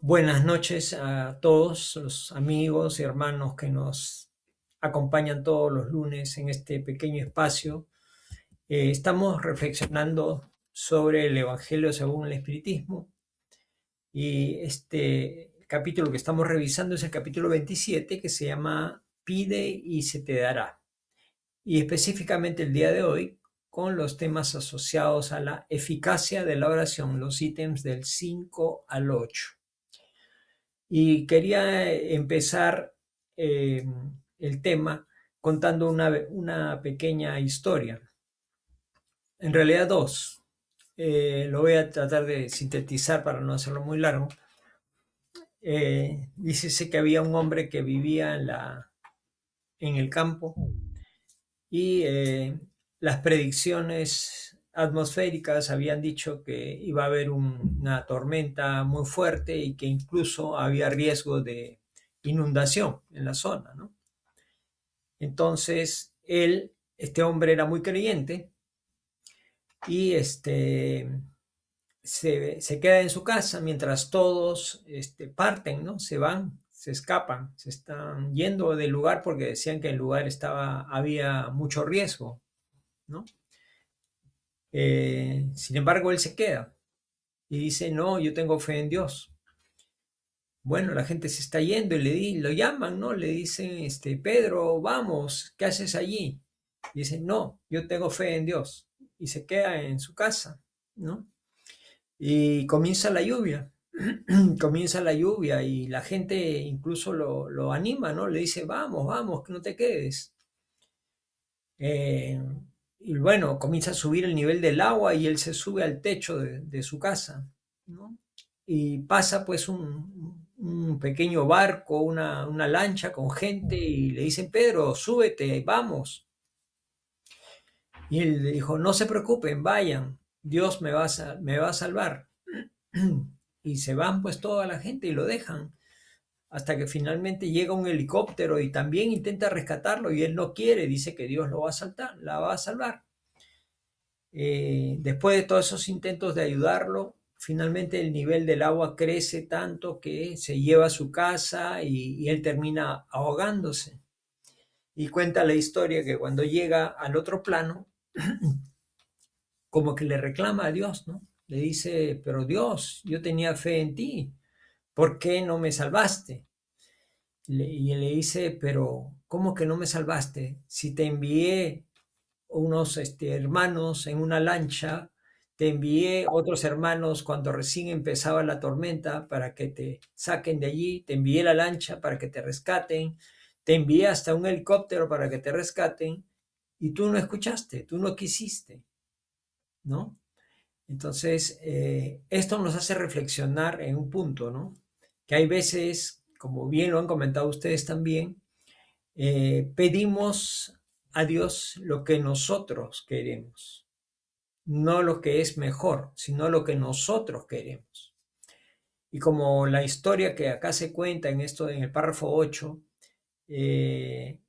Buenas noches a todos los amigos y hermanos que nos acompañan todos los lunes en este pequeño espacio. Estamos reflexionando sobre el Evangelio según el Espiritismo y este capítulo que estamos revisando es el capítulo 27 que se llama Pide y se te dará. Y específicamente el día de hoy con los temas asociados a la eficacia de la oración, los ítems del 5 al 8. Y quería empezar eh, el tema contando una pequeña historia. En realidad dos. Lo voy a tratar de sintetizar para no hacerlo muy largo. Dícese que había un hombre que vivía en el campo y las predicciones atmosféricas habían dicho que iba a haber una tormenta muy fuerte y que incluso había riesgo de inundación en la zona, ¿no? Entonces, este hombre era muy creyente y se queda en su casa mientras todos parten, ¿no? Se van, se escapan, se están yendo del lugar porque decían que el lugar había mucho riesgo, ¿no? Sin embargo, él se queda y dice, no, yo tengo fe en Dios. Bueno, la gente se está yendo y lo llaman, ¿no? Le dicen, Pedro, vamos, ¿qué haces allí? Y dice, no, yo tengo fe en Dios. Y se queda en su casa, ¿no? Y comienza la lluvia, comienza la lluvia y la gente incluso lo anima, ¿no? Le dice, vamos, vamos, que no te quedes. Eh, y bueno, comienza a subir el nivel del agua y él se sube al techo de su casa, ¿no? Y pasa pues un pequeño barco, una lancha con gente y le dicen, Pedro, súbete, vamos. Y él le dijo, no se preocupen, vayan, Dios me va a salvar. Y se van pues toda la gente y lo dejan, hasta que finalmente llega un helicóptero y también intenta rescatarlo y él no quiere, dice que Dios lo va a la va a salvar. Después de todos esos intentos de ayudarlo, finalmente el nivel del agua crece tanto que se lleva a su casa y él termina ahogándose. Y cuenta la historia que cuando llega al otro plano, como que le reclama a Dios, ¿no? Le dice, pero Dios, yo tenía fe en ti, ¿por qué no me salvaste? Y él le dice, pero ¿cómo que no me salvaste? Si te envié unos hermanos en una lancha, te envié otros hermanos cuando recién empezaba la tormenta para que te saquen de allí, te envié la lancha para que te rescaten, te envié hasta un helicóptero para que te rescaten y tú no escuchaste, tú no quisiste, ¿no? Entonces, esto nos hace reflexionar en un punto, ¿no? Que hay veces, como bien lo han comentado ustedes también, pedimos a Dios lo que nosotros queremos, no lo que es mejor, sino lo que nosotros queremos. Y como la historia que acá se cuenta en el párrafo 8, eh,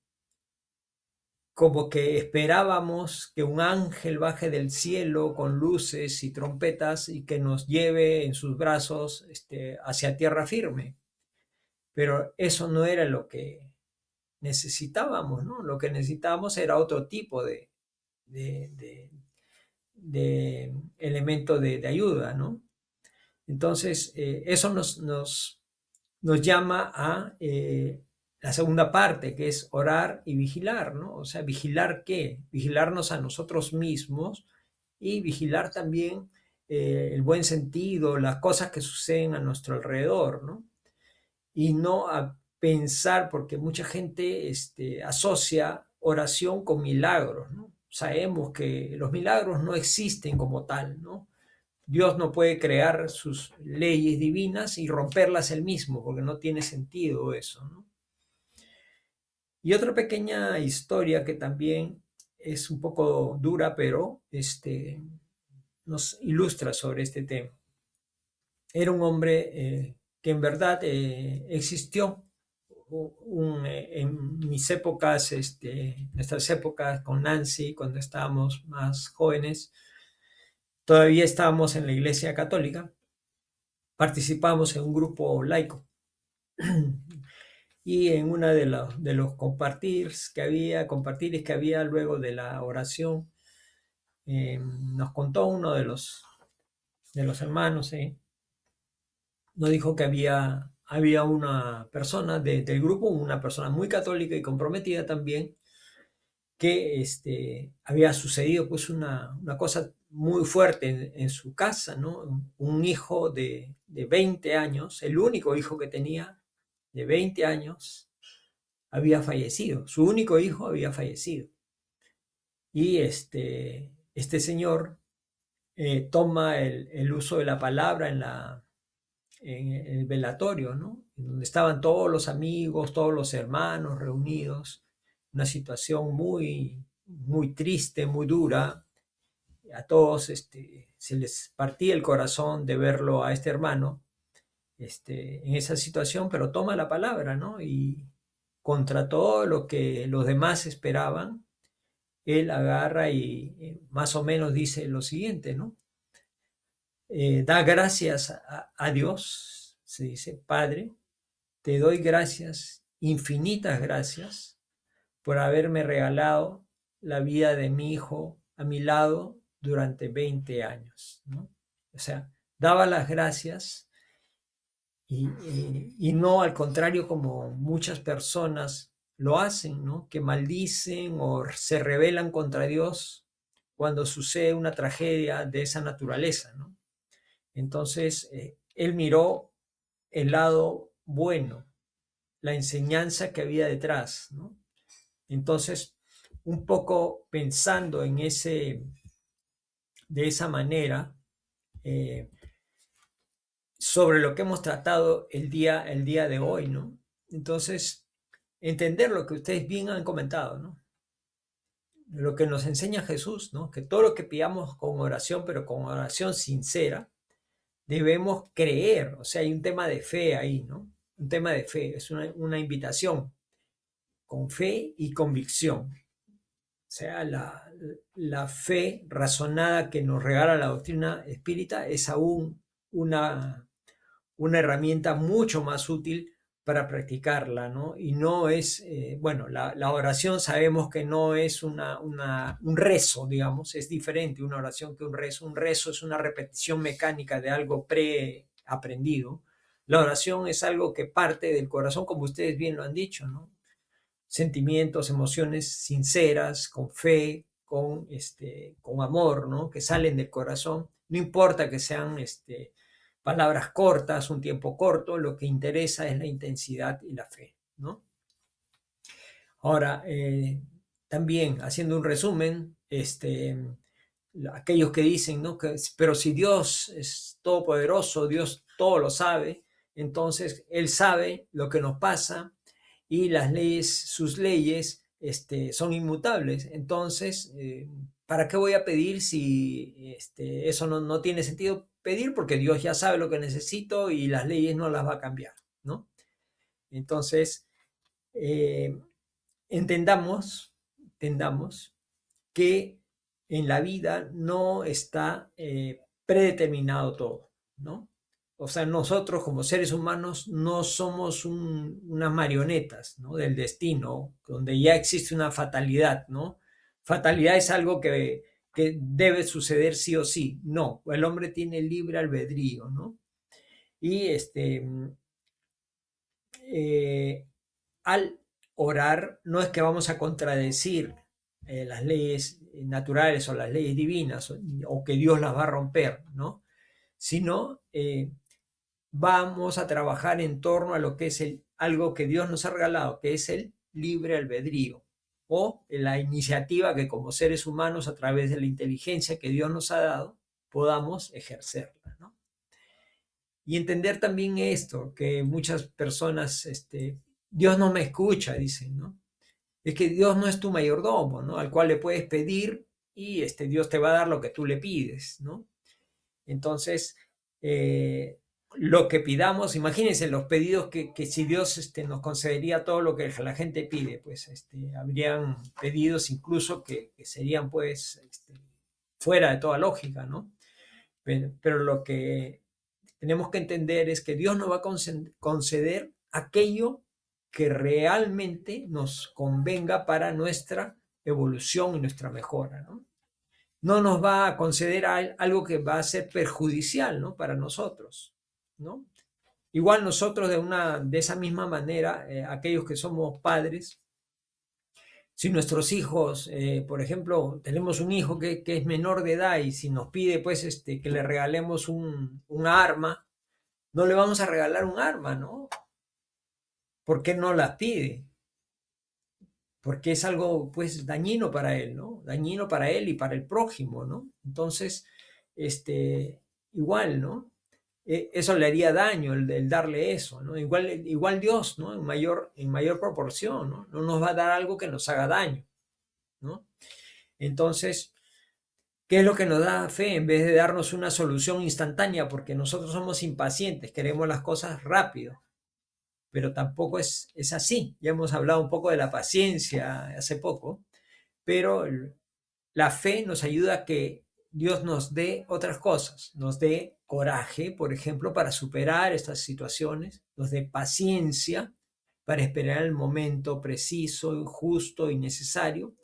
como que esperábamos que un ángel baje del cielo con luces y trompetas y que nos lleve en sus brazos hacia tierra firme. Pero eso no era lo que necesitábamos, ¿no? Lo que necesitábamos era otro tipo de, de, de elemento de ayuda, ¿no? Entonces, eso nos llama a la segunda parte, que es orar y vigilar, ¿no? O sea, vigilar qué? Vigilarnos a nosotros mismos y vigilar también el buen sentido, las cosas que suceden a nuestro alrededor, ¿no? Y no a pensar, porque mucha gente asocia oración con milagros, ¿no? Sabemos que los milagros no existen como tal, ¿no? Dios no puede crear sus leyes divinas y romperlas él mismo, porque no tiene sentido eso, ¿no? Y otra pequeña historia que también es un poco dura, pero nos ilustra sobre este tema. Era un hombre que en verdad existió en mis épocas, nuestras épocas con Nancy, cuando estábamos más jóvenes, todavía estábamos en la iglesia católica participamos en un grupo laico. Y en una de los compartires que había luego de la oración, nos contó uno de los hermanos, nos dijo que había una persona del grupo, una persona muy católica y comprometida también, que había sucedido pues una cosa muy fuerte en su casa, ¿no? Un hijo de 20 años, el único hijo que tenía de 20 años, había fallecido, su único hijo había fallecido. Y este señor toma el uso de la palabra en el velatorio, ¿no? En donde estaban todos los amigos, todos los hermanos reunidos, una situación muy, muy triste, muy dura. A todos se les partía el corazón de verlo a este hermano en esa situación, pero toma la palabra, ¿no? Y contra todo lo que los demás esperaban, él agarra y más o menos dice lo siguiente, ¿no? Da gracias a Dios, se dice, Padre, te doy gracias, infinitas gracias, por haberme regalado la vida de mi hijo a mi lado durante 20 años, ¿no? O sea, daba las gracias y no al contrario como muchas personas lo hacen, ¿no? Que maldicen o se rebelan contra Dios cuando sucede una tragedia de esa naturaleza, ¿no? Entonces, él miró el lado bueno, la enseñanza que había detrás, ¿no? Entonces, un poco pensando de esa manera, eh, sobre lo que hemos tratado el día de hoy, ¿no? Entonces, entender lo que ustedes bien han comentado, ¿no? Lo que nos enseña Jesús, ¿no? Que todo lo que pidamos con oración, pero con oración sincera, debemos creer. O sea, hay un tema de fe ahí, ¿no? Un tema de fe, es una invitación con fe y convicción. O sea, la fe razonada que nos regala la doctrina espírita es aún una herramienta mucho más útil para practicarla, ¿no? Y no es, bueno, la oración sabemos que no es un rezo, digamos, es diferente una oración que un rezo. Un rezo es una repetición mecánica de algo preaprendido. La oración es algo que parte del corazón, como ustedes bien lo han dicho, ¿no? Sentimientos, emociones sinceras, con fe, con amor, ¿no? Que salen del corazón. No importa que sean palabras cortas, un tiempo corto, lo que interesa es la intensidad y la fe, ¿no? Ahora, también haciendo un resumen, aquellos que dicen, ¿no? Pero si Dios es todopoderoso, Dios todo lo sabe, entonces Él sabe lo que nos pasa y las leyes, sus leyes, son inmutables. Entonces, ¿para qué voy a pedir si eso no tiene sentido pedir? Porque Dios ya sabe lo que necesito y las leyes no las va a cambiar, ¿no? Entonces, eh, entendamos que en la vida no está predeterminado todo, ¿no? O sea, nosotros como seres humanos no somos unas marionetas, ¿no? Del destino, donde ya existe una fatalidad, ¿no? Fatalidad es algo que debe suceder sí o sí. No, el hombre tiene libre albedrío, ¿no? Y al orar no es que vamos a contradecir las leyes naturales o las leyes divinas o que Dios las va a romper, ¿no? Sino vamos a trabajar en torno a lo que es algo que Dios nos ha regalado, que es el libre albedrío o la iniciativa que como seres humanos a través de la inteligencia que Dios nos ha dado podamos ejercerla, ¿no? Y entender también esto, que muchas personas, Dios no me escucha, dicen, ¿no? Es que Dios no es tu mayordomo, ¿no? Al cual le puedes pedir y Dios te va a dar lo que tú le pides, ¿no? Entonces, lo que pidamos, imagínense los pedidos que si Dios nos concedería todo lo que la gente pide, pues habrían pedidos incluso que serían pues fuera de toda lógica, ¿no? Pero lo que tenemos que entender es que Dios nos va a conceder aquello que realmente nos convenga para nuestra evolución y nuestra mejora, ¿no? No nos va a conceder algo que va a ser perjudicial, ¿no? Para nosotros, ¿no? Igual nosotros de esa misma manera, aquellos que somos padres, si nuestros hijos, por ejemplo, tenemos un hijo que es menor de edad y si nos pide pues que le regalemos un arma, no le vamos a regalar un arma, ¿no? ¿Por qué no las pide? Porque es algo pues dañino para él, ¿no? Dañino para él y para el prójimo, ¿no? Entonces, igual, ¿no? Eso le haría daño el darle eso, ¿no? Igual Dios, ¿no? En mayor proporción, ¿no? No nos va a dar algo que nos haga daño, ¿no? Entonces, ¿qué es lo que nos da fe en vez de darnos una solución instantánea? Porque nosotros somos impacientes, queremos las cosas rápido, pero tampoco es así. Ya hemos hablado un poco de la paciencia hace poco, pero la fe nos ayuda a que Dios nos dé otras cosas, nos dé coraje, por ejemplo, para superar estas situaciones, nos dé paciencia para esperar el momento preciso, justo y necesario,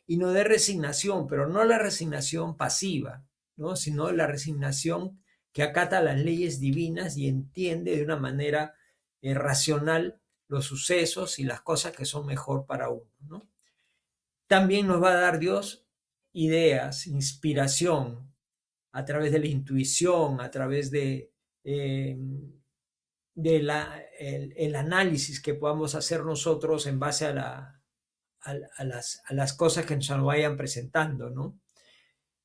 y nos dé resignación, pero no la resignación pasiva, ¿no? Sino la resignación que acata las leyes divinas y entiende de una manera racional los sucesos y las cosas que son mejor para uno, ¿no? También nos va a dar Dios ideas, inspiración, a través de la intuición, a través el análisis que podamos hacer nosotros en base a las cosas que nos vayan presentando, ¿no?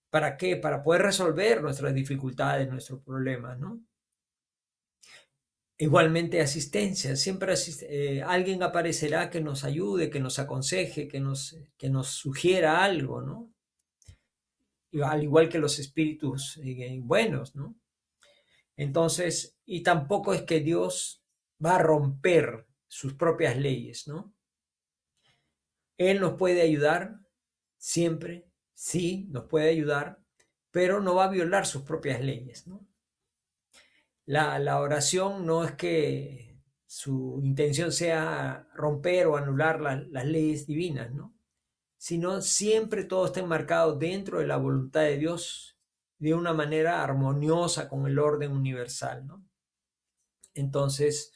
¿Para qué? Para poder resolver nuestras dificultades, nuestros problemas, ¿no? Igualmente asistencia, siempre alguien aparecerá que nos ayude, que nos aconseje, que nos sugiera algo, ¿no? Al igual que los espíritus buenos, ¿no? Entonces, y tampoco es que Dios va a romper sus propias leyes, ¿no? Él nos puede ayudar siempre, sí, nos puede ayudar, pero no va a violar sus propias leyes, ¿no? La oración no es que su intención sea romper o anular las leyes divinas, ¿no? Sino siempre todo está enmarcado dentro de la voluntad de Dios de una manera armoniosa con el orden universal, ¿no? Entonces,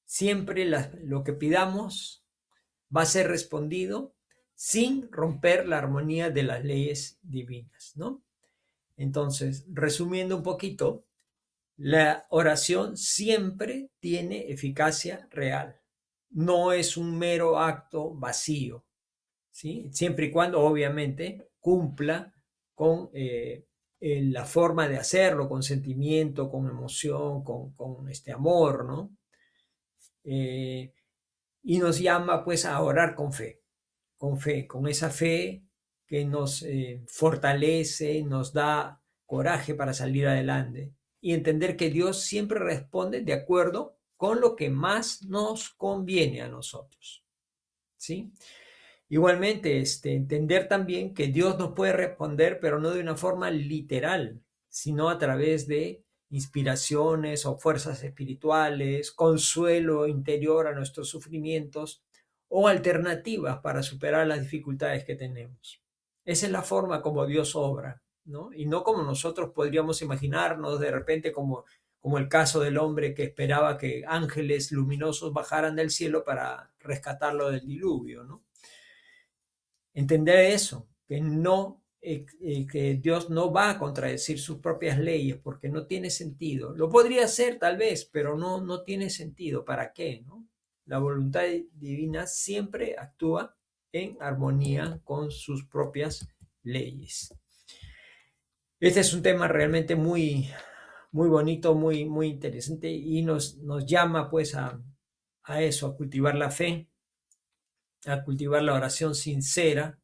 siempre lo que pidamos va a ser respondido sin romper la armonía de las leyes divinas, ¿no? Entonces, resumiendo un poquito, la oración siempre tiene eficacia real. No es un mero acto vacío, ¿sí? Siempre y cuando, obviamente, cumpla con la forma de hacerlo, con sentimiento, con emoción, con este amor, ¿no? Y nos llama pues a orar con esa fe que nos fortalece, nos da coraje para salir adelante y entender que Dios siempre responde de acuerdo con lo que más nos conviene a nosotros, ¿sí? Igualmente, entender también que Dios nos puede responder, pero no de una forma literal, sino a través de inspiraciones o fuerzas espirituales, consuelo interior a nuestros sufrimientos o alternativas para superar las dificultades que tenemos. Esa es la forma como Dios obra, ¿no? Y no como nosotros podríamos imaginarnos de repente como el caso del hombre que esperaba que ángeles luminosos bajaran del cielo para rescatarlo del diluvio, ¿no? Entender eso, que Dios no va a contradecir sus propias leyes porque no tiene sentido. Lo podría hacer tal vez, pero no tiene sentido. ¿Para qué? ¿No? La voluntad divina siempre actúa en armonía con sus propias leyes. Este es un tema realmente muy, muy bonito, muy, muy interesante y nos llama pues a eso, a cultivar la fe, a cultivar la oración sincera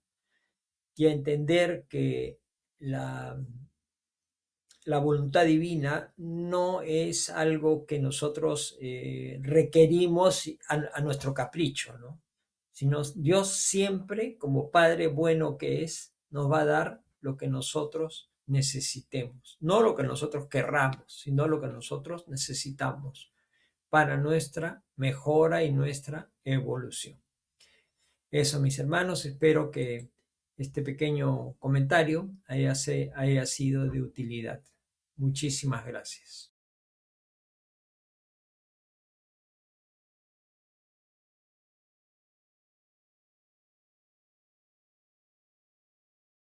y a entender que la voluntad divina no es algo que nosotros requerimos a nuestro capricho, ¿no? Sino Dios siempre, como Padre bueno que es, nos va a dar lo que nosotros necesitemos. No lo que nosotros querramos, sino lo que nosotros necesitamos para nuestra mejora y nuestra evolución. Eso, mis hermanos, espero que este pequeño comentario haya sido de utilidad. Muchísimas gracias.